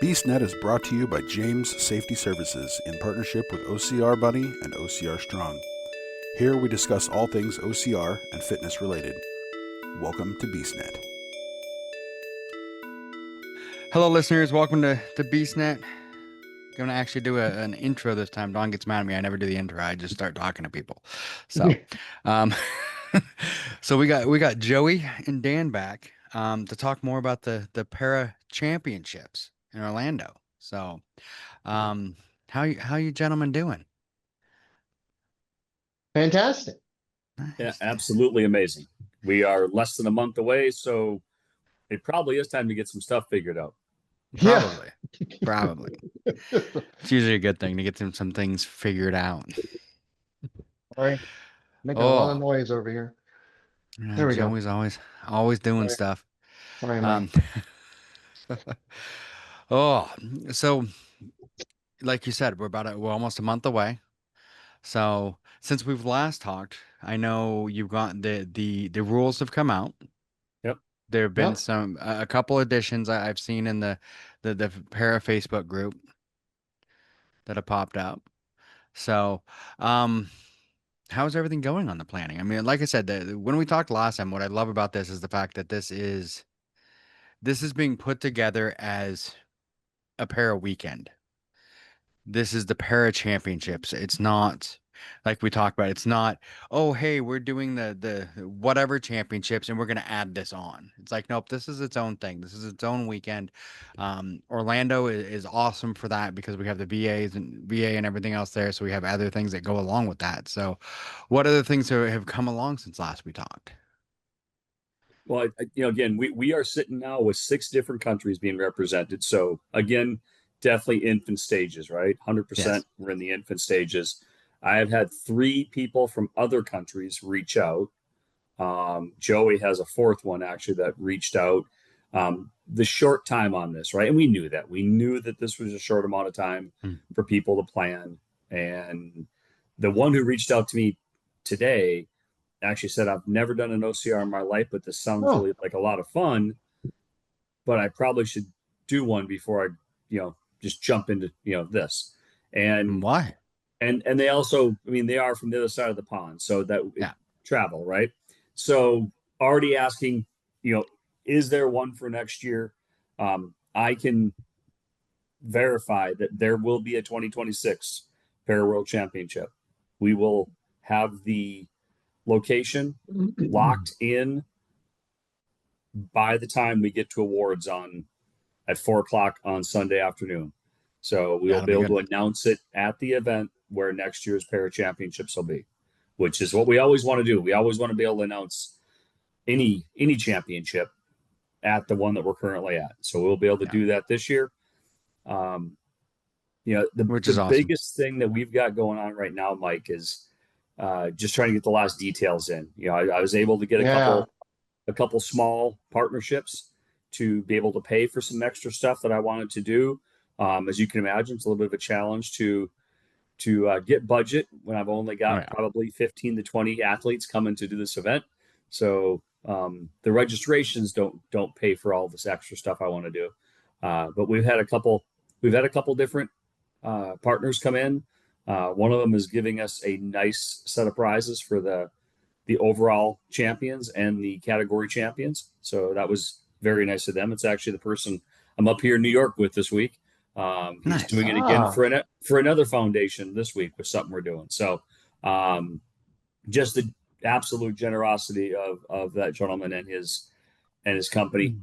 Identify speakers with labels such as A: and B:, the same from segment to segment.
A: BeastNet is brought to you by James Safety Services in partnership with OCR Buddy and OCR Strong. Here we discuss all things OCR and fitness related. Welcome to BeastNet.
B: Hello, listeners. Welcome to BeastNet. Going to actually do an intro this time. Dawn gets mad at me. I never do the intro. I just start talking to people. So, so we got Joey and Dan back to talk more about the para championships in Orlando. So, how you gentlemen doing?
C: Fantastic.
B: Nice.
D: Yeah, absolutely amazing. We are less than a month away, so it probably is time to get some stuff figured out.
B: Probably. It's usually a good thing to get some things figured out.
C: All right. Making a lot of noise over here.
B: Yeah,
C: there we
B: Joey's
C: go.
B: always doing stuff.
C: Sorry, Mike.
B: So like you said, we're almost a month away. So since we've last talked, I know you've got the rules have come out.
D: Yep.
B: There have been a couple additions I've seen in the para Facebook group that have popped up. So, how's everything going on the planning? I mean, like I said, when we talked last time, what I love about this is the fact that this is being put together as a para weekend. This is the para championships. It's not like we talked about. It's not, oh, hey, we're doing the whatever championships and we're going to add this on. It's like, nope, this is its own thing. This is its own weekend. Orlando is awesome for that because we have the VA and everything else there. So we have other things that go along with that. So what other things have come along since last we talked?
D: Well, again, we are sitting now with 6 different countries being represented. So again, definitely infant stages, right? 100%.
B: Yes.
D: We're in the infant stages. I have had 3 people from other countries reach out. Joey has a 4th one actually that reached out. The short time on this, right? And we knew that this was a short amount of time for people to plan. And the one who reached out to me today actually said, I've never done an OCR in my life, but this sounds really like a lot of fun, but I probably should do one before I, just jump into, this. And
B: why?
D: And they also, I mean, they are from the other side of the pond, so that travel, right? So already asking, is there one for next year? I can verify that there will be a 2026 Para World Championship. We will have the location locked in by the time we get to awards at 4:00 on Sunday afternoon. So we'll be able to announce it at the event where next year's Para Championships will be, which is what we always want to do. We always want to be able to announce any championship at the one that we're currently at. So we'll be able to do that this year. The
B: awesome.
D: Biggest thing that we've got going on right now, Mike, is just trying to get the last details in. I was able to get a couple small partnerships to be able to pay for some extra stuff that I wanted to do. As you can imagine, it's a little bit of a challenge to get budget when I've only got probably 15 to 20 athletes coming to do this event. So the registrations don't pay for all this extra stuff I want to do. But we've had a couple different partners come in. One of them is giving us a nice set of prizes for the overall champions and the category champions. So that was very nice of them. It's actually the person I'm up here in New York with this week. He's doing it again for another foundation this week with something we're doing. So just the absolute generosity of that gentleman and his company.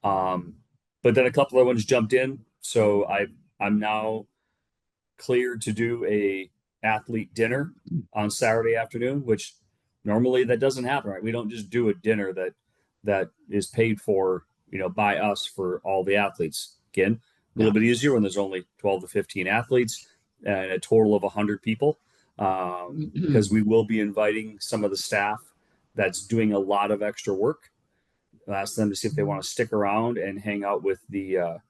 D: But then a couple of ones jumped in. So I'm now cleared to do a athlete dinner on Saturday afternoon, which normally that doesn't happen, right? We don't just do a dinner that is paid for, by us for all the athletes. Again, a little bit easier when there's only 12 to 15 athletes and a total of 100 people, because we will be inviting some of the staff that's doing a lot of extra work. I'll ask them to see if they want to stick around and hang out with the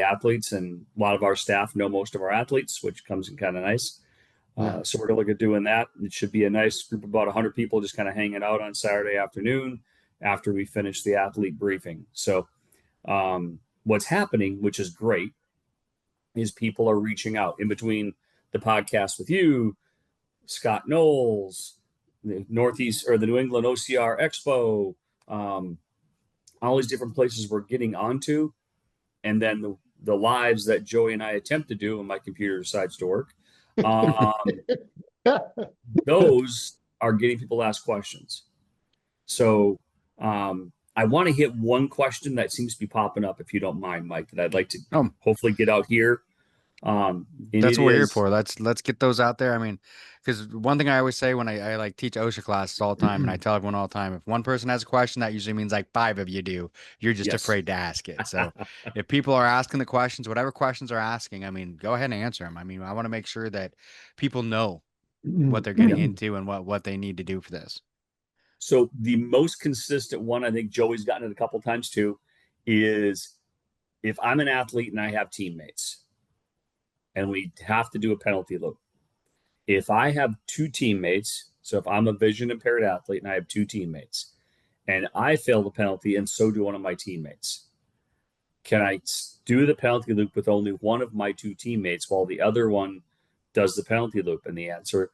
D: athletes. And a lot of our staff know most of our athletes, which comes in kind of nice. So we're going to look at doing that. It should be a nice group of about 100 people just kind of hanging out on Saturday afternoon after we finish the athlete briefing. So what's happening, which is great, is people are reaching out in between the podcast with you, Scott Knowles, the Northeast or the New England OCR Expo, all these different places we're getting onto, and then the lives that Joey and I attempt to do when my computer decides to work. Those are getting people to ask questions. So I want to hit one question that seems to be popping up, if you don't mind, Mike, that I'd like to hopefully get out here.
B: That's what we're here for. Let's get those out there. I mean, because one thing I always say when I like teach OSHA classes all the time, and I tell everyone all the time, if one person has a question, that usually means like 5 of you do. You're just afraid to ask it. So if people are asking the questions, whatever questions are asking, I mean, go ahead and answer them. I mean, I want to make sure that people know what they're getting into and what they need to do for this.
D: So the most consistent one, I think Joey's gotten it a couple times too, is if I'm an athlete and I have teammates and we have to do a penalty loop. If I have 2 teammates, so if I'm a vision impaired athlete and I have 2 teammates and I fail the penalty and so do one of my teammates, can I do the penalty loop with only one of my 2 teammates while the other one does the penalty loop? And the answer,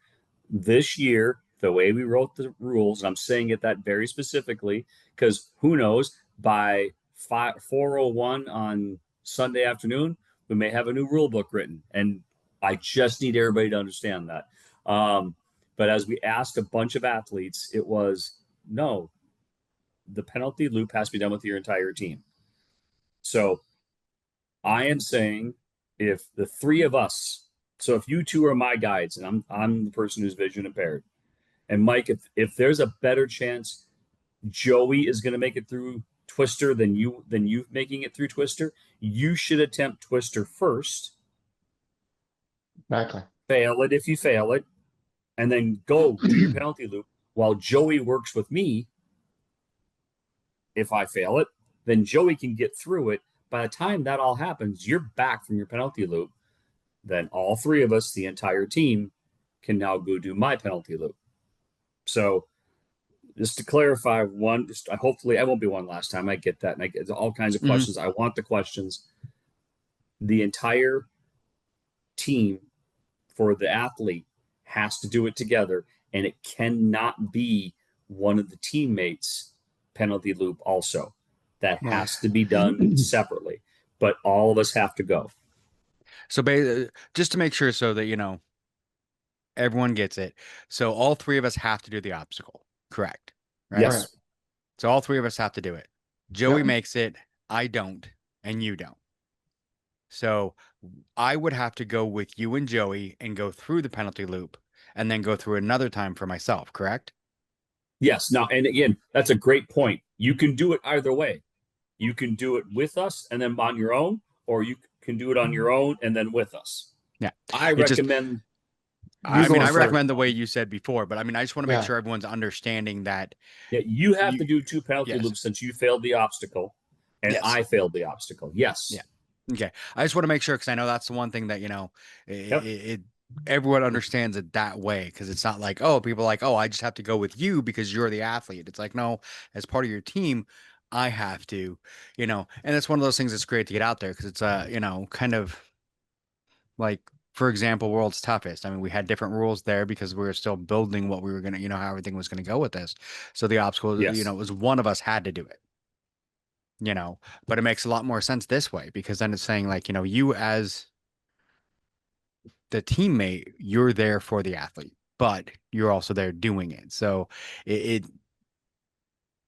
D: this year, the way we wrote the rules, and I'm saying it that very specifically, because who knows, by 4:01 on Sunday afternoon, we may have a new rule book written. And I just need everybody to understand that. But as we asked a bunch of athletes, it was, no, the penalty loop has to be done with your entire team. So I am saying if the 3 of us, so if you 2 are my guides and I'm the person who's vision impaired, and Mike, if there's a better chance Joey is going to make it through Twister than you making it through Twister, you should attempt Twister first.
C: Exactly.
D: Fail it if you fail it, and then go do your penalty loop while Joey works with me. If I fail it, then Joey can get through it. By the time that all happens, you're back from your penalty loop. Then all 3 of us, the entire team, can now go do my penalty loop. So just to clarify, hopefully I won't be one last time. I get that. And I get all kinds of questions. I want the questions. The entire team for the athlete has to do it together, and it cannot be one of the teammates' penalty loop also. That has to be done separately, but all of us have to go.
B: So just to make sure so that, everyone gets it. So all 3 of us have to do the obstacle, correct? Right?
D: Yes.
C: Right.
B: So all 3 of us have to do it. Joey makes it, I don't, and you don't. So I would have to go with you and Joey and go through the penalty loop and then go through another time for myself, correct?
D: Yes. Now, and again, that's a great point. You can do it either way. You can do it with us and then on your own, or you can do it on your own and then with us.
B: Yeah.
D: I recommend.
B: I recommend the way you said before, but I mean, I just want to make sure everyone's understanding that.
D: Yeah, you have to do 2 penalty loops since you failed the obstacle and I failed the obstacle. Yes.
B: Yeah. Okay. I just want to make sure, because I know that's the one thing that, everyone understands it that way, because it's not like, oh, people are like, oh, I just have to go with you because you're the athlete. It's like, no, as part of your team, I have to, and it's one of those things that's great to get out there, because it's kind of like, for example, World's Toughest. I mean, we had different rules there because we were still building what we were going to, how everything was going to go with this. So the obstacle, it was one of us had to do it, but it makes a lot more sense this way, because then it's saying like, you as the teammate, you're there for the athlete, but you're also there doing it. So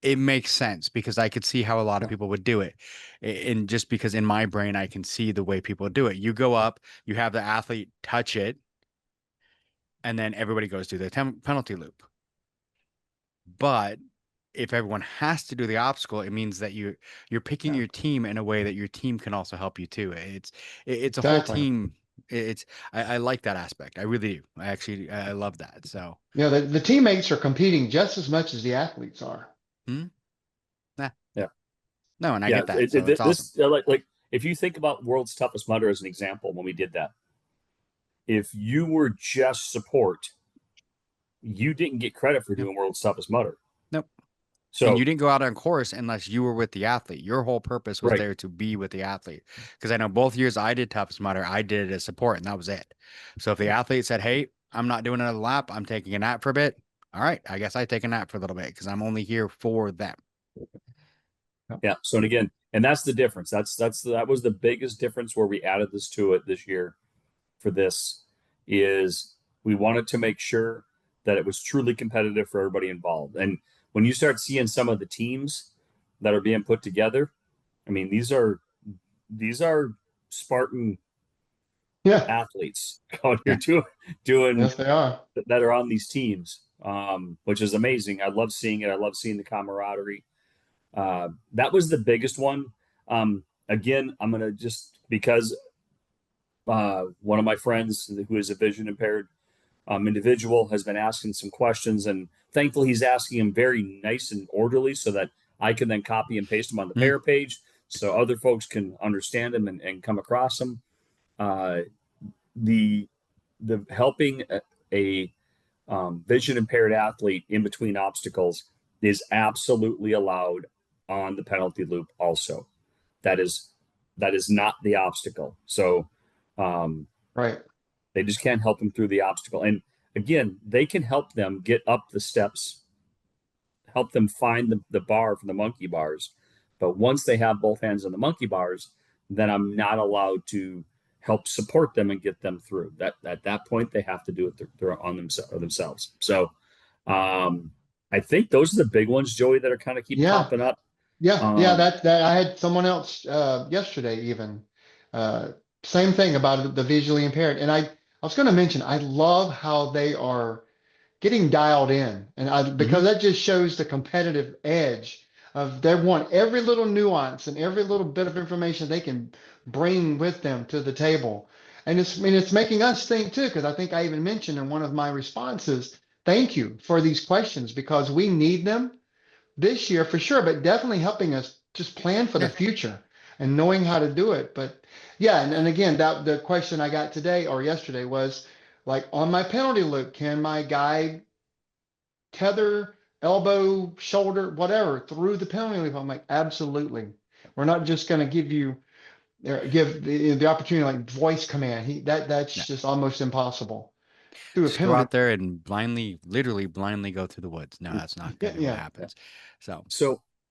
B: it makes sense, because I could see how a lot of people would do it. And just because in my brain, I can see the way people do it. You go up, you have the athlete touch it, and then everybody goes through the penalty loop. But if everyone has to do the obstacle, it means that you're picking your team in a way that your team can also help you too. It's a whole team. I like that aspect. I really do. I love that. So
C: the teammates are competing just as much as the athletes are.
D: Yeah.
B: No, and I get that. So it's awesome.
D: Like if you think about World's Toughest Mudder as an example, when we did that, if you were just support, you didn't get credit for doing World's Toughest Mudder.
B: Nope.
D: So
B: and you didn't go out on course unless you were with the athlete. Your whole purpose was
D: Right.
B: there to be with the athlete. Because I know both years I did Tough Mudder, I did it as support, and that was it. So if the athlete said, "Hey, I'm not doing another lap, I'm taking a nap for a bit," all right, I guess I take a nap for a little bit because I'm only here for them.
D: yeah. So, and again, and that's the difference. That was the biggest difference where we added this to it this year for this is we wanted to make sure that it was truly competitive for everybody involved. And when you start seeing some of the teams that are being put together, I mean, these are Spartan
C: Yeah.
D: athletes out here doing
C: Yes, they are.
D: that are on these teams, which is amazing. I love seeing it. I love seeing the camaraderie. That was the biggest one. Again, I'm gonna just because one of my friends who is a vision impaired individual has been asking some questions, and thankfully he's asking them very nice and orderly so that I can then copy and paste them on the pair page so other folks can understand them and come across them. The helping a vision impaired athlete in between obstacles is absolutely allowed on the penalty loop also. That is not the obstacle. So
C: Right.
D: they just can't help them through the obstacle. And again, they can help them get up the steps, help them find the bar for the monkey bars. But once they have both hands on the monkey bars, then I'm not allowed to help support them and get them through. That at that point, they have to do it on themselves. So I think those are the big ones, Joey, that are kind of keep popping up.
C: Yeah, that I had someone else yesterday even same thing about the visually impaired. And I was going to mention I love how they are getting dialed in, and because that just shows the competitive edge of they want every little nuance and every little bit of information they can bring with them to the table. And it's making us think too, because I think I even mentioned in one of my responses, thank you for these questions because we need them this year for sure, but definitely helping us just plan for the future and knowing how to do it. But yeah, and again, that the question I got today or yesterday was like on my penalty loop, can my guy tether, elbow, shoulder, whatever through the penalty loop? I'm like, absolutely. We're not just going to give you give the opportunity like voice command. That's just almost impossible. Through a
B: Just go
C: penalty.
B: out there and literally blindly go through the woods. No, that's not gonna be what happens.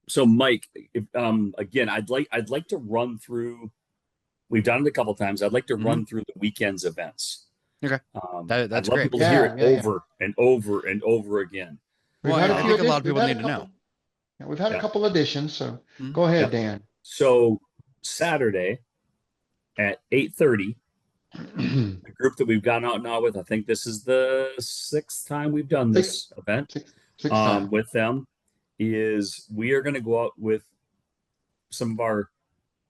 D: So Mike, again, I'd like to run through. We've done it a couple of times. I'd like to run through the weekend's events.
B: Okay, that's
D: I'd love
B: great.
D: people to hear it over and over and over again.
B: Well, I think a lot of people need to know.
C: Yeah, we've had a couple additions, so go ahead, Dan.
D: So Saturday at 8:30, the group that we've gone out now with, I think this is the 6th time we've done this event with them, is we are going to go out with some of our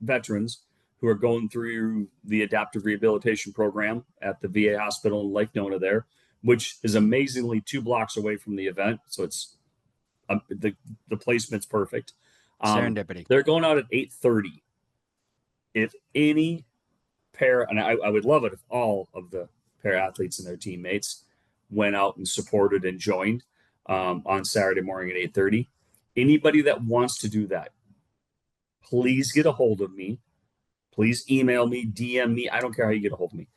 D: veterans who are going through the adaptive rehabilitation program at the VA hospital in Lake Nona there, which is amazingly 2 blocks away from the event. So it's the placement's perfect.
B: Serendipity.
D: They're going out at 8:30. If any and I would love it if all of the para athletes and their teammates went out and supported and joined on Saturday morning at 8:30. Anybody that wants to do that, please get a hold of me. Please email me, DM me. I don't care how you get a hold of me.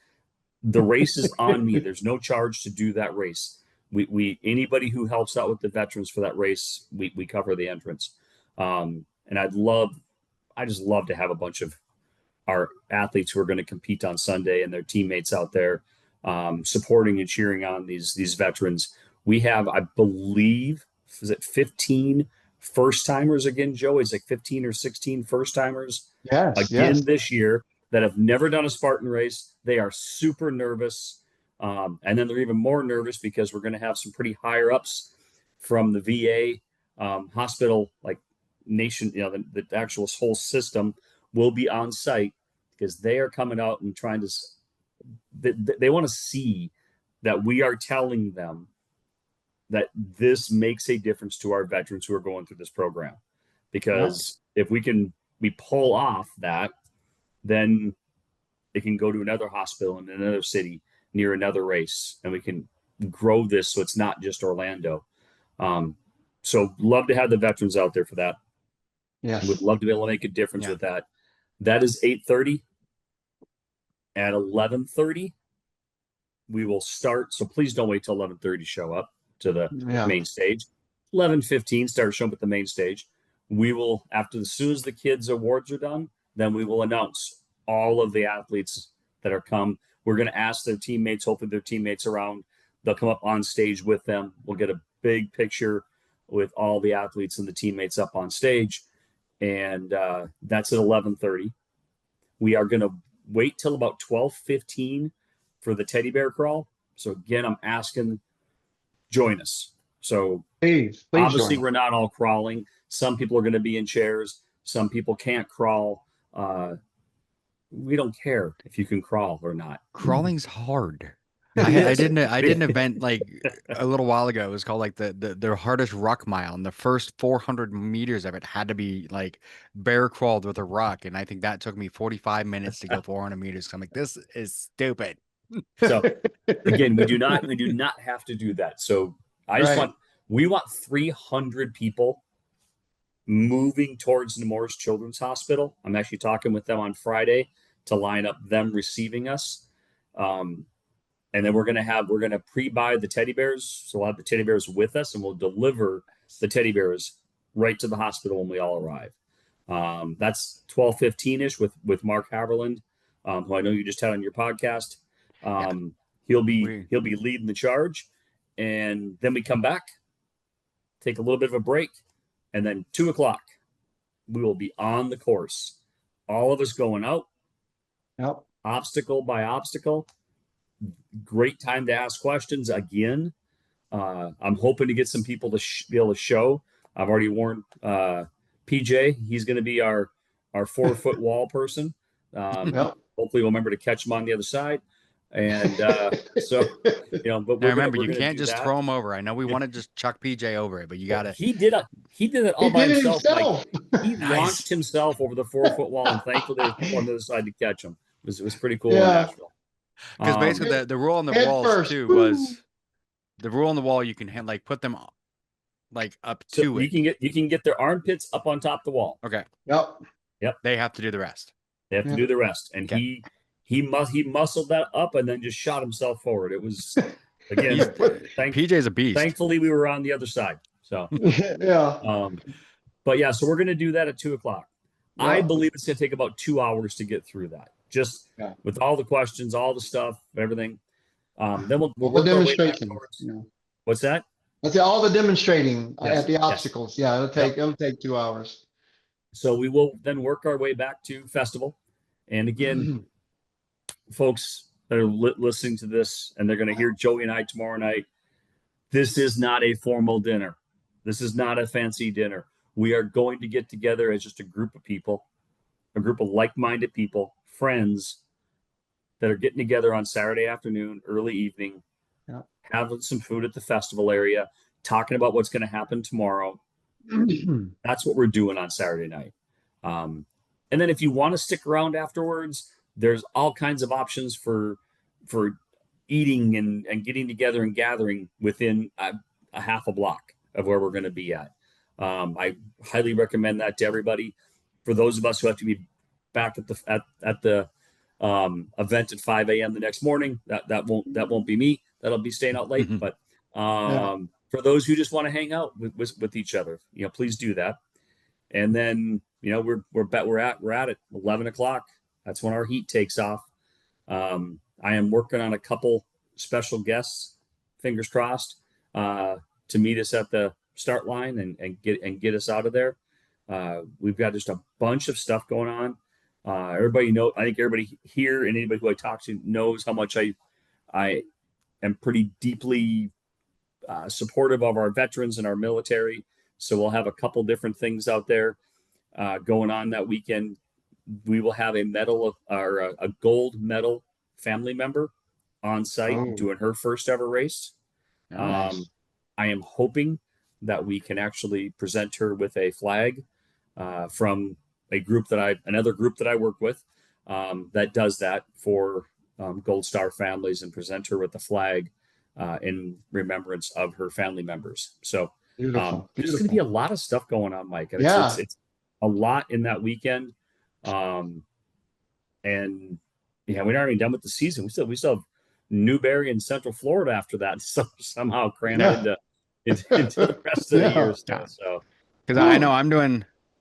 D: The race is on me. There's no charge to do that race. We anybody who helps out with the veterans for that race, we cover the entrance. And I just love to have a bunch of our athletes who are going to compete on Sunday and their teammates out there supporting and cheering on these veterans. We have, I believe, is it 15 first timers again, Joe? It's like 15 or 16 first timers this year that have never done a Spartan race. They are super nervous. And then they're even more nervous because we're going to have some pretty higher ups from the VA hospital, like nation, the actual whole system will be on site because they are coming out and trying to, they want to see that we are telling them that this makes a difference to our veterans who are going through this program. Because if we pull off that, then it can go to another hospital in another city near another race, and we can grow this so it's not just Orlando. So love to have the veterans out there for that.
C: Yes.
D: Would love to be able to make a difference
B: Yeah.
D: with that. That is 8:30. At 11:30, we will start. So please don't wait till 11:30 to show up to the main stage. 11:15, start showing up at the main stage. We will, as soon as the kids' awards are done, then we will announce all of the athletes that are come. We're going to ask their teammates, hopefully their teammates around. They'll come up on stage with them. We'll get a big picture with all the athletes and the teammates up on stage. And that's at 11:30. We are going to wait till about 12:15 for the teddy bear crawl. So again, I'm asking, join us. So
C: please
D: obviously
C: join.
D: we're not all crawling. Some people are going to be in chairs. Some people can't crawl. We don't care if you can crawl or not.
B: Crawling's hard. I did an event like a little while ago. It was called like the hardest ruck mile, and the first 400 meters of it had to be like bear crawled with a ruck, and I think that took me 45 minutes to go 400 meters. So I'm like, this is stupid.
D: So again, we do not have to do that. So we want 300 people moving towards Nemours Children's Hospital. I'm actually talking with them on Friday to line up them receiving us. And then we're going to pre-buy the teddy bears. So we'll have the teddy bears with us, and we'll deliver the teddy bears right to the hospital when we all arrive. That's 12:15-ish with Mark Haverland, who I know you just had on your podcast. He'll be leading the charge. And then we come back, take a little bit of a break, and then 2:00, we will be on the course. All of us going out, obstacle by obstacle. Great time to ask questions again. I'm hoping to get some people to be able to show. I've already warned PJ. He's going to be our 4-foot wall person. Hopefully we'll remember to catch him on the other side. And so, but
B: now remember, you can't just throw him over. I know we want to just chuck PJ over it, but you got to.
D: He did it all by himself. Like, he launched himself over the 4-foot wall, and thankfully there was people on the other side to catch him. It was pretty cool in Nashville.
B: Because basically the rule on the walls too was the rule on the wall. You can like put them like up to it.
D: You can get their armpits up on top of the wall.
B: Okay.
C: Yep.
B: They have to do the rest.
D: They have to do the rest, and he muscled that up and then just shot himself forward. It was again.
B: PJ's a beast.
D: Thankfully, we were on the other side. So but yeah, so we're going to do that at 2:00. I believe it's going to take about 2 hours to get through that. Just with all the questions, all the stuff, everything. Then we'll work our way back towards. What's that?
C: That's all the demonstrating at the obstacles. Yeah, it'll take 2 hours.
D: So we will then work our way back to festival. And again, folks that are listening to this, and they're going to hear Joey and I tomorrow night. This is not a formal dinner. This is not a fancy dinner. We are going to get together as just a group of people, a group of like-minded people, friends that are getting together on Saturday afternoon, early evening, having some food at the festival area, talking about what's going to happen tomorrow. That's what we're doing on Saturday night. And then if you want to stick around afterwards, there's all kinds of options for eating and getting together and gathering within a half a block of where we're going to be at. I highly recommend that to everybody. For those of us who have to be back at the event at 5 a.m. the next morning, that won't be me. That'll be staying out late. But for those who just want to hang out with each other, please do that. And then we're at it 11:00. That's when our heat takes off. I am working on a couple special guests, fingers crossed, to meet us at the start line and get us out of there. We've got just a bunch of stuff going on. I think everybody here and anybody who I talk to knows how much I am pretty deeply supportive of our veterans and our military. So we'll have a couple different things out there going on that weekend. We will have a gold medal family member on site doing her first ever race. Nice. I am hoping that we can actually present her with a flag from another group that I work with that does that for Gold Star families, and present her with the flag in remembrance of her family members. So
C: Beautiful.
D: There's going to be a
C: Beautiful.
D: lot of stuff going on, Mike.
C: Yeah.
D: It's a lot in that weekend. And yeah, we're not even done with the season. We still have Newberry and Central Florida after that. So somehow crammed
C: Yeah.
D: into the rest of the
C: Yeah.
D: year still. So
B: Because I know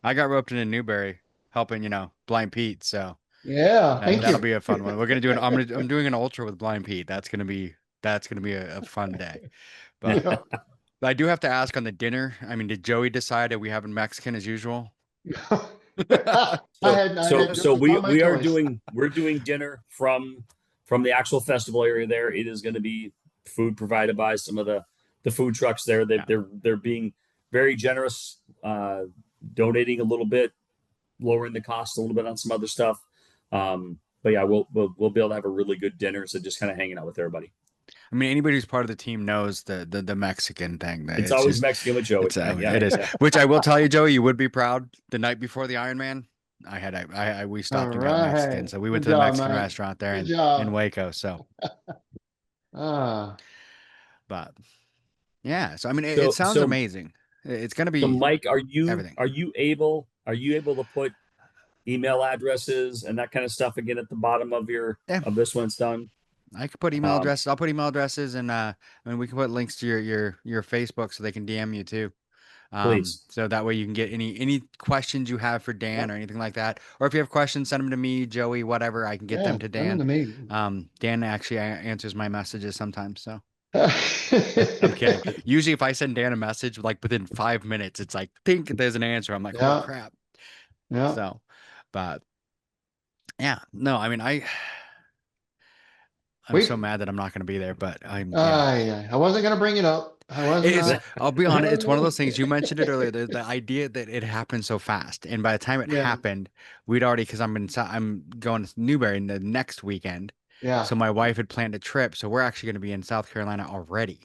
B: I got roped into Newberry helping, Blind Pete. So
C: Yeah. Thank
B: that'll
C: you.
B: be a fun one. We're gonna do I'm doing an ultra with Blind Pete. That's gonna be a fun day. But
C: Yeah.
B: I do have to ask on the dinner. I mean, did Joey decide that we having Mexican as usual?
C: I had
D: so
C: Joey on my choice.
D: we're doing dinner from the actual festival area there. It is going to be food provided by some of the food trucks there.
B: Yeah.
D: They're being very generous, donating a little bit, lowering the cost a little bit on some other stuff. But yeah, we'll be able to have a really good dinner. So just kind of hanging out with everybody.
B: I mean, anybody who's part of the team knows the Mexican thing.
D: It's always Mexican with Joey.
B: It is.
D: Yeah.
B: Which I will tell you, Joey, you would be proud. The night before the Ironman, we
C: All
B: stopped and got Mexican.
C: right.
B: So we
C: Good
B: went to the
C: job,
B: Mexican
C: Mike.
B: restaurant there
C: Good
B: in
C: job.
B: Waco. So,
C: Ah,
B: but yeah. So I mean, it sounds
D: So
B: amazing. It's gonna
D: so
B: be
D: Mike,
B: everything.
D: are you able to put email addresses and that kind of stuff again at the bottom of
B: Yeah.
D: of this when it's done?
B: I could put email addresses. I'll put email addresses, and I mean, we can put links to your Facebook so they can DM you too.
D: Please.
B: So that way you can get any questions you have for Dan or anything like that. Or if you have questions, send them to me, Joey, whatever. I can get them to
C: send them
B: Dan.
C: to me.
B: Dan actually answers my messages sometimes. So I'm kidding. Usually if I send Dan a message, like within 5 minutes, it's like, think there's an answer. I'm like,
C: Yeah.
B: holy crap.
C: Yeah.
B: So, but yeah, no, I mean, I'm so mad that I'm not going to be there, but
C: I wasn't going to bring it up.
B: I'll be honest. It's one of those things. You mentioned it earlier. The idea that it happened so fast, and by the time it happened, we'd already because I'm going to Newberry the next weekend.
C: Yeah.
B: So my wife had planned a trip, so we're actually going to be in South Carolina already.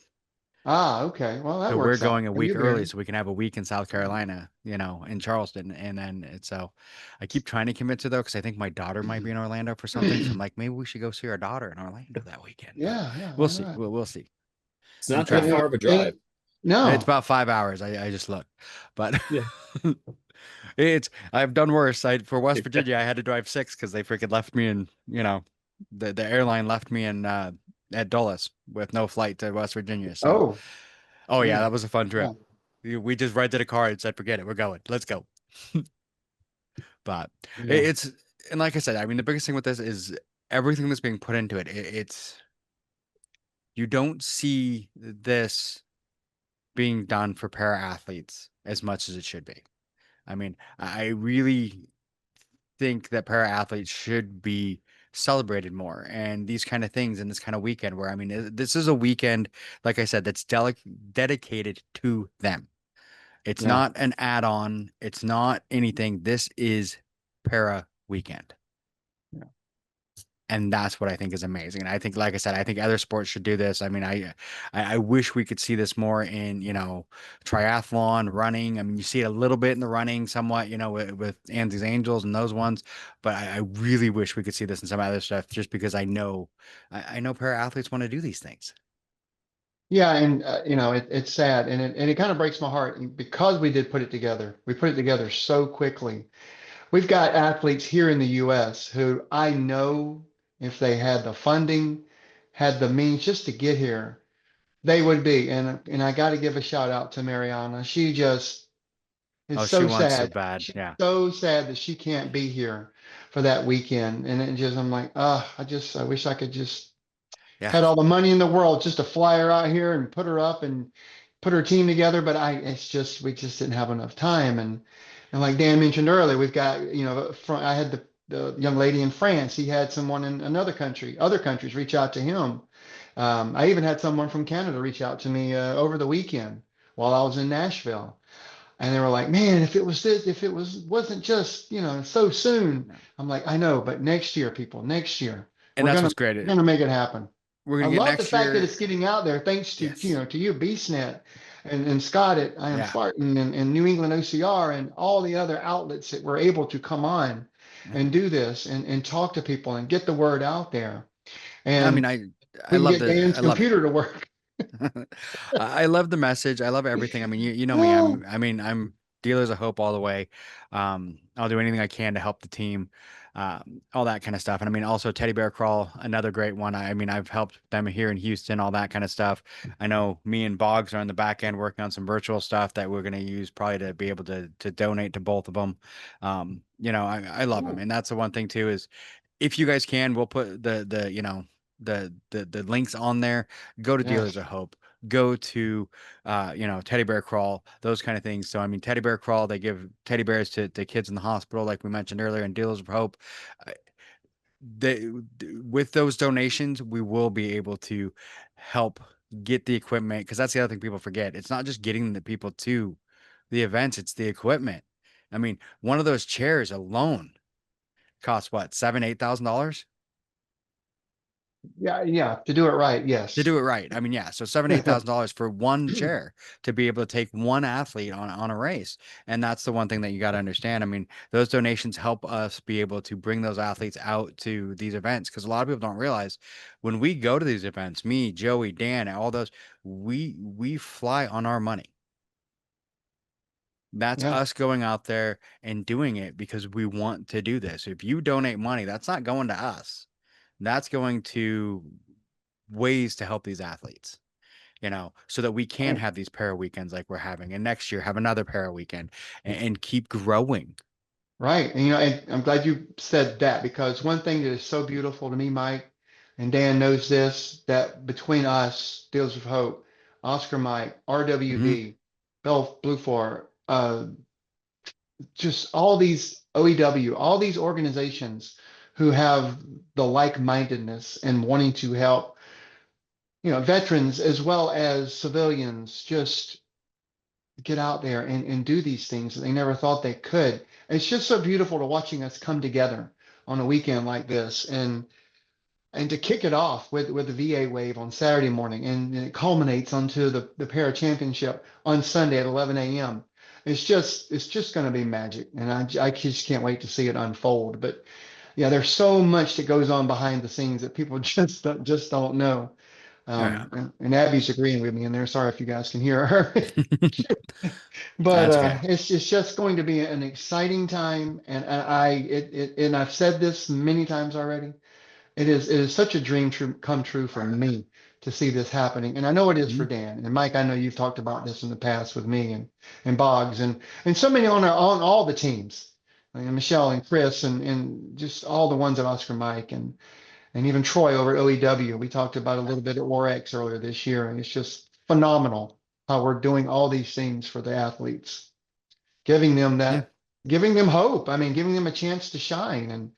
C: Okay. Well, that
B: So
C: works
B: we're going
C: out.
B: a week early, so we can have a week in South Carolina, in Charleston, and then so I keep trying to commit to though because I think my daughter might be in Orlando for something. So I'm like, maybe we should go see our daughter in Orlando that weekend.
C: Yeah.
B: We'll see. We'll see.
D: It's not that far of a drive.
C: No,
B: it's about 5 hours. I just looked, but
D: Yeah.
B: I've done worse. For West Virginia, I had to drive 6 because they freaking left me in, the airline left me in at Dulles with no flight to West Virginia. So, yeah, that was a fun trip. Yeah. We just rented a car and said, forget it, we're going. Let's go. But it's and like I said, I mean, the biggest thing with this is everything that's being put into it. It's you don't see this being done for para athletes as much as it should be. I mean, I really think that para athletes should be celebrated more and these kind of things in this kind of weekend where, I mean, this is a weekend, like I said, that's dedicated to them. It's not an add-on. It's not anything. This is para weekend. And that's what I think is amazing. And I think, like I said, I think other sports should do this. I mean, I wish we could see this more in, triathlon, running. I mean, you see it a little bit in the running somewhat, with Andy's Angels and those ones. But I really wish we could see this in some other stuff just because I know para athletes want to do these things.
C: Yeah. And, it's sad. And it kind of breaks my heart because we did put it together. We put it together so quickly. We've got athletes here in the U.S. who I know if they had the funding, had the means just to get here, they would be. And I got to give a shout out to Mariana. She just is so
B: she wants
C: sad.
B: so bad.
C: She's
B: Yeah.
C: so sad that she can't be here for that weekend. And I'm like, I wish I could just had all the money in the world just to fly her out here and put her up and put her team together. But we just didn't have enough time. And like Dan mentioned earlier, we've got, I had the young lady in France. He had someone in other countries reach out to him. I even had someone from Canada reach out to me over the weekend while I was in Nashville. And they were like, man, wasn't just, so soon. I'm like, I know, but next year, people, next year.
B: And that's what's great.
C: We're going to make it happen.
B: We're
C: I
B: gonna get
C: love
B: next
C: the fact
B: year.
C: that it's getting out there, thanks to to you, BeastNet, and Scott at I Am Spartan and New England OCR and all the other outlets that were able to come on and do this and talk to people and get the word out there. And
B: I mean, I love
C: Dan's computer to work.
B: I love the message. I love everything. I mean, you know me.
C: Oh,
B: I'm dealers of hope all the way. I'll do anything I can to help the team, all that kind of stuff. And I mean, also Teddy Bear Crawl, another great one. I mean, I've helped them here in Houston, all that kind of stuff. I know me and Boggs are on the back end working on some virtual stuff that we're going to use probably to be able to donate to both of them. I love them,
C: cool.
B: and that's the one thing too is if you guys can, we'll put the links on there. Go to Dealers of
C: Yes.
B: Hope. Go to Teddy Bear Crawl, those kind of things. So I mean, Teddy Bear Crawl, they give teddy bears to kids in the hospital, like we mentioned earlier, and Dealers of Hope. uh, They with those donations, we will be able to help get the equipment because that's the other thing people forget. It's not just getting the people to the events, it's the equipment. I mean, one of those chairs alone costs what, $7,000-8,000
C: Yeah, yeah. To do it right,
B: to
C: yes.
B: do it right. I mean, yeah, so $7,000-8,000 for one chair to be able to take one athlete on a race, and that's the one thing that you got to understand. I mean, those donations help us be able to bring those athletes out to these events because a lot of people don't realize when we go to these events, me, Joey, Dan, all those, we fly on our money. That's
C: Yeah,
B: us going out there and doing it because we want to do this. If you donate money, that's not going to us. That's going to ways to help these athletes, so that we can
C: right.
B: have these para weekends like we're having, and next year have another para weekend and keep growing.
C: Right. And and I'm glad you said that because one thing that is so beautiful to me, Mike, and Dan knows this, that between us, Deals of Hope, Oscar Mike,
B: Hmm.
C: RWV, Bell Blue Four, just all these OEW, all these organizations who have the like-mindedness and wanting to help, veterans as well as civilians just get out there and do these things that they never thought they could. It's just so beautiful to watching us come together on a weekend like this and to kick it off with the VA wave on Saturday morning and it culminates onto the para championship on Sunday at 11 a.m. It's just going to be magic, and I just can't wait to see it unfold. But yeah, there's so much that goes on behind the scenes that people just don't know.
B: Oh yeah.
C: And Abby's agreeing with me in there. Sorry if you guys can hear her. But
B: That's okay.
C: it's just going to be an exciting time, and and I've said this many times already. It is such a dream come true for me to see this happening, and I know it is for
B: Mhm.
C: Dan and Mike. I know you've talked about this in the past with me and Boggs and so many on all the teams, Michelle and Chris and just all the ones at Oscar Mike and even Troy over at OEW. We talked about a little bit at WarX earlier this year, and it's just phenomenal how we're doing all these things for the athletes, giving them
B: Yeah.
C: giving them hope. I mean, giving them a chance to shine,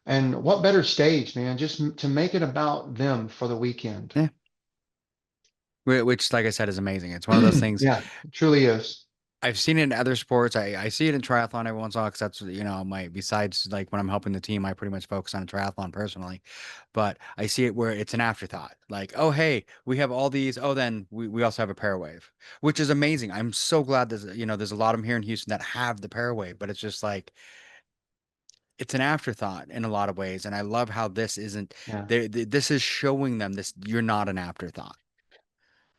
C: and what better stage, man, just to make it about them for the weekend.
B: Yeah. Which, like I said, is amazing. It's one of those things.
C: Yeah, it truly is.
B: I've seen it in other sports. I see it in triathlon every once in a while because that's, my, besides like when I'm helping the team, I pretty much focus on triathlon personally. But I see it where it's an afterthought. Like, oh, hey, we have all these. Oh, then we also have a parawave, which is amazing. I'm so glad there's a lot of them here in Houston that have the parawave, but it's just like, it's an afterthought in a lot of ways. And I love how this isn't,
C: Yeah,
B: this is showing them this, you're not an afterthought.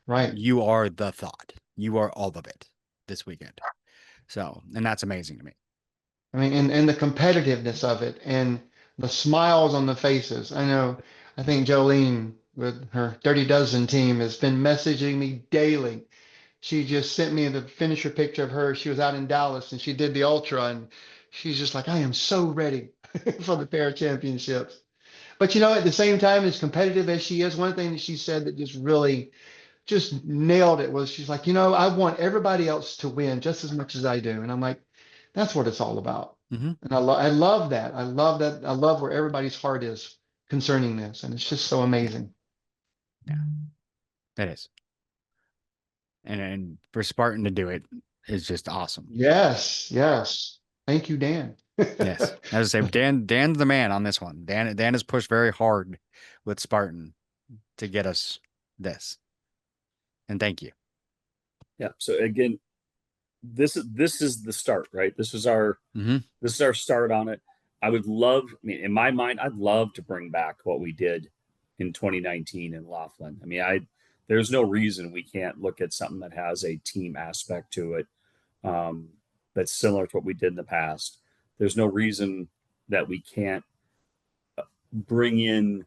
C: right.
B: You are the thought. You are all of it this weekend. So, and that's amazing to me.
C: I mean, and the competitiveness of it and the smiles on the faces. I think Jolene with her Dirty Dozen team has been messaging me daily. She just sent me the finisher picture of her. She was out in Dallas and she did the ultra, and she's just like, I am so ready for the para championships. But at the same time, as competitive as she is, one thing that she said that just really just nailed it was she's like, I want everybody else to win just as much as I do. And I'm like, that's what it's all about.
B: Hmm.
C: And I love that. I love that. I love where everybody's heart is concerning this. And it's just so
B: Yeah,
C: amazing.
B: yeah, it is. And for Spartan to do it is just awesome.
C: Yes, yes. Thank you, Dan.
B: Yes. As I say, Dan's the man on this one. Dan has pushed very hard with Spartan to get us this. And thank you.
D: Yeah. So again, this is the start, right?
B: Hmm.
D: This is our start on it. I would love, I mean, in my mind, I'd love to bring back what we did in 2019 in Laughlin. I mean, there's no reason we can't look at something that has a team aspect to it, that's similar to what we did in the past. There's no reason that we can't bring in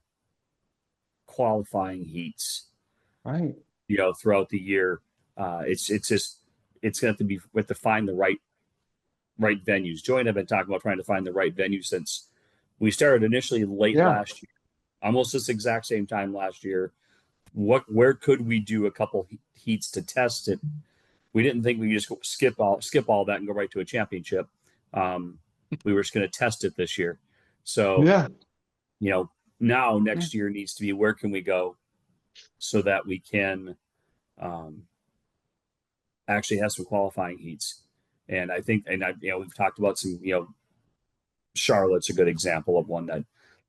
D: qualifying heats,
C: Right.
D: throughout the year. It's just it's going to have to be, we have to find the right venues. Joey and I have been talking about trying to find the right venue since we started initially late
C: Yeah.
D: last year, almost this exact same time last year. Where could we do a couple heats to test it? We didn't think we could just skip all that and go right to a championship. We were just going to test it this year. So,
C: Yeah.
D: Now next year needs to be, where can we go so that we can actually have some qualifying heats. And I think, we've talked about some, Charlotte's a good example of one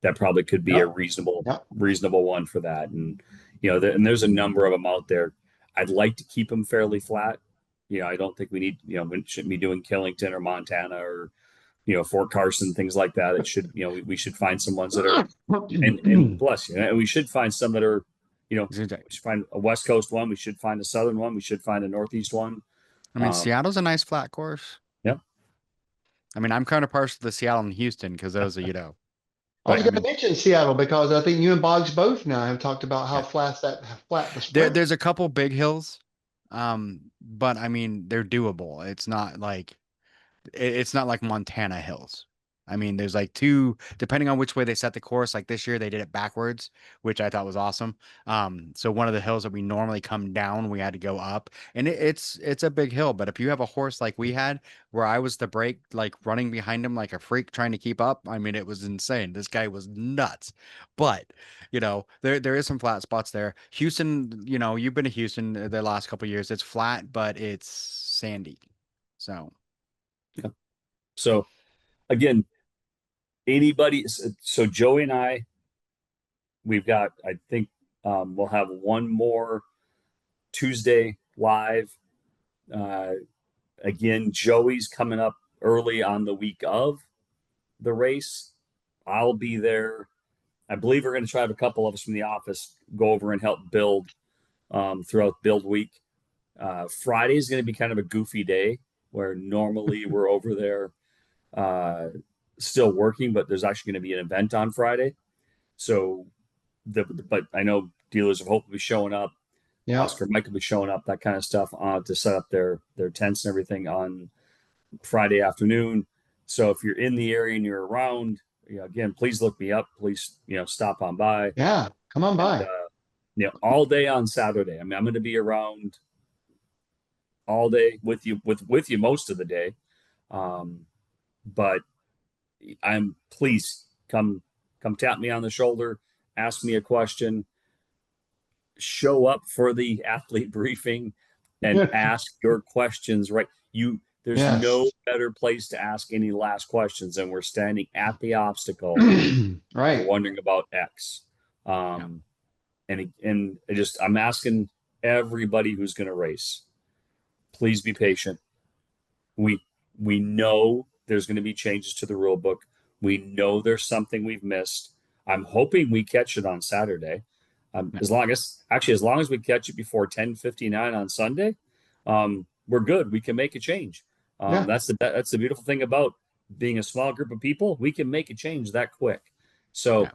D: that probably could be a reasonable one for that. And, and there's a number of them out there. I'd like to keep them fairly flat. I don't think we need, we shouldn't be doing Killington or Montana or, Fort Carson, things like that. It should, we should find some ones that are, and bless you, and we should find some that are, we should find a West Coast one. We should find a Southern one. We should find a Northeast one.
B: I mean, Seattle's a nice flat course.
D: Yeah.
B: I mean, I'm kind of partial to Seattle and Houston because those are,
C: I was going to mention Seattle because I think you and Boggs both now have talked about how flat the sprint.
B: There's a couple big hills, but I mean, they're doable. It's not like Montana hills. I mean, there's like two, depending on which way they set the course. Like this year, they did it backwards, which I thought was awesome. So one of the hills that we normally come down, we had to go up, and it's a big hill. But if you have a horse like we had, where I was the brake, like running behind him like a freak trying to keep up, I mean, it was insane. This guy was nuts. But there is some flat spots there. Houston, you've been to Houston the last couple of years. It's flat, but it's sandy. So.
D: Yeah. So again, so Joey and I, we've got, I think, we'll have one more Tuesday live. Again, Joey's coming up early on the week of the race. I'll be there. I believe we're going to try to have a couple of us from the office go over and help build throughout build week. Friday is going to be kind of a goofy day where normally we're over there still working, but there's actually going to be an event on Friday. So, but I know dealers of hope will be showing up.
C: Yeah.
D: Oscar Mike will be showing up, that kind of stuff, to set up their tents and everything on Friday afternoon. So if you're in the area and you're around, again, please look me up. Please, stop on by.
C: Yeah, come on by.
D: And, all day on Saturday. I mean, I'm going to be around all day with you most of the day. But please come tap me on the shoulder, ask me a question, show up for the athlete briefing and ask your questions, right? There's no better place to ask any last questions than we're standing at the obstacle,
C: right?
D: Wondering about X. And I'm asking everybody who's going to race, please be patient. We know there's going to be changes to the rule book. We know there's something we've missed. I'm hoping we catch it on Saturday. As long as we catch it before 10:59 on Sunday, we're good. We can make a change. That's the beautiful thing about being a small group of people. We can make a change that quick. So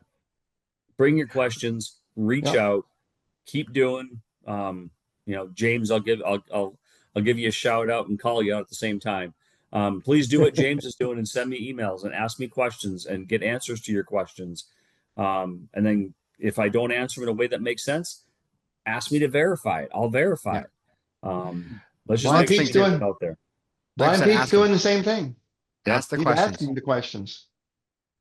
D: bring your questions, reach out, keep doing. James, I'll give you a shout out and call you out at the same time. Please do what James is doing and send me emails and ask me questions and get answers to your questions. And then if I don't answer in a way that makes sense, ask me to verify it. I'll verify it. Let's just make sure it's out there.
C: Brian Pete's doing the same thing.
B: Ask the questions.
C: Asking the questions.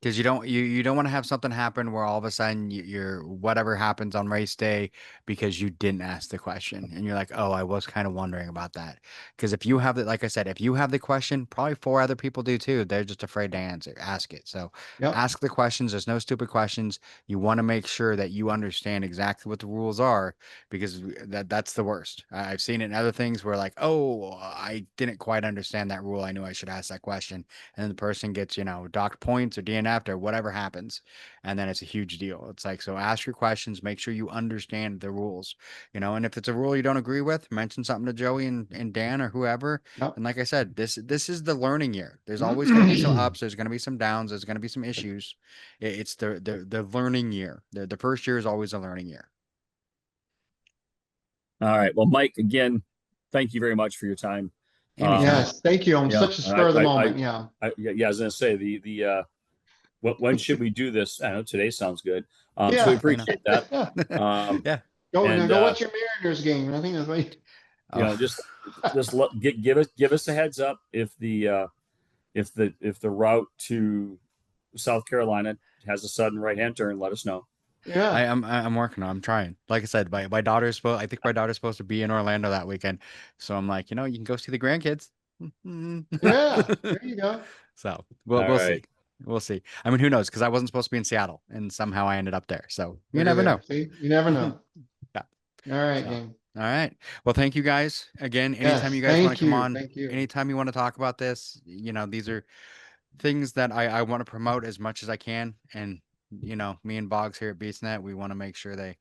B: Because you don't want to have something happen where all of a sudden you're whatever happens on race day because you didn't ask the question and you're like, oh, I was kind of wondering about that. Because if you have like I said, if you have the question, probably 4 other people do too. They're just afraid to ask it. So ask the questions. There's no stupid questions. You want to make sure that you understand exactly what the rules are, because that's the worst. I've seen it in other things where like, oh, I didn't quite understand that rule. I knew I should ask that question, and then the person gets docked points or DNF after, whatever happens. And then it's a huge deal. It's like, so ask your questions, make sure you understand the rules, and if it's a rule you don't agree with, mention something to Joey and Dan or whoever.
C: Yep.
B: And like I said, this is the learning year. There's always going to be some ups. There's going to be some downs. There's going to be some issues. It's the learning year. The first year is always a learning year.
D: All right. Well, Mike, again, thank you very much for your time.
B: Anytime.
C: Yes, thank you. On such a spur of the moment. Yeah.
D: I was going to say when should we do this? I know today sounds good. So we appreciate that.
B: Yeah.
C: Go watch your Mariners game. I think that's what
D: give us a heads up if the route to South Carolina has a sudden right-hand turn. Let us know.
C: Yeah,
B: I'm working on. I'm trying. Like I said, my daughter's supposed. I think my daughter's supposed to be in Orlando that weekend. So I'm like, you can go see the grandkids.
C: Yeah, there you go.
B: So we'll see. We'll see. I mean, who knows? Because I wasn't supposed to be in Seattle, and somehow I ended up there. So you never know.
C: See? You never know.
B: Yeah.
C: All right,
B: so,
C: gang.
B: All right. Well, thank you guys again. Anytime you guys want to come on, anytime you want to talk about this, these are things that I want to promote as much as I can. And me and Boggs here at BeastNet, we want to make sure they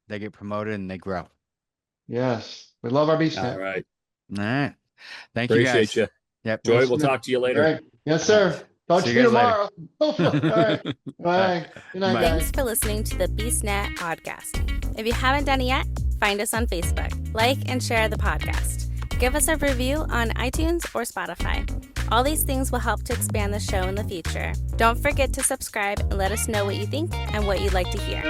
B: get promoted and they grow.
C: Yes, we love our BeastNet.
D: All right.
B: All right. Thank you guys.
D: Appreciate you.
B: Yep.
D: Joy, we'll talk to you later.
C: Right. Yes, sir. Talk to you tomorrow. All right. Bye. Good night, guys.
E: Thanks for listening to the BeastNet podcast. If you haven't done it yet, find us on Facebook, like and share the podcast. Give us a review on iTunes or Spotify. All these things will help to expand the show in the future. Don't forget to subscribe and let us know what you think and what you'd like to hear.